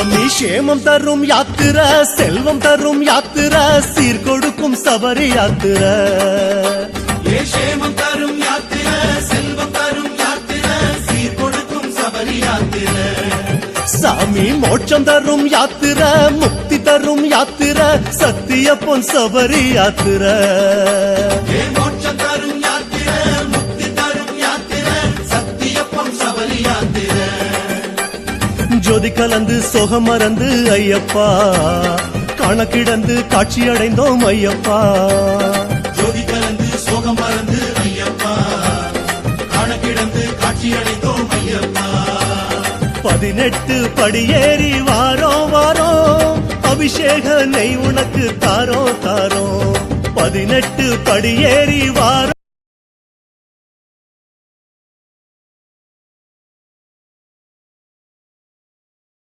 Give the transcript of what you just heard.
சாமி சேமம் தரும் யாத்திரை, செல்வம் தரும் யாத்திரை, சீர் கொடுக்கும் சபரி யாத்திரை. சேமம் தரும் யாத்திரை, செல்வம் தரும் யாத்திரை, சீர் கொடுக்கும் சபரி யாத்திரை. சாமி மோட்சம் தரும் யாத்திரை, முக்தி தரும் யாத்திரை, சத்திய பொன் சபரி யாத்திரை. மோட்சம் தரும் யாத்திரை, முக்தி தரும் யாத்திரை, சத்திய பொன் சபரி யாத்திரை. ஜோதி கலந்து சொகம் மறந்து ஐயப்பா, காண கிடந்து காட்சி அடைந்தோம் ஐயப்பா. ஜோதி கலந்து சோகம் மறந்து ஐயப்பா, காண கிடந்து காட்சி அடைந்தோம் ஐயப்பா. 18 படியேறி வாரோம் வாரோம், அபிஷேக நெய் உனக்கு தாரோ தாரோ. 18 படியேறி வாரோம்.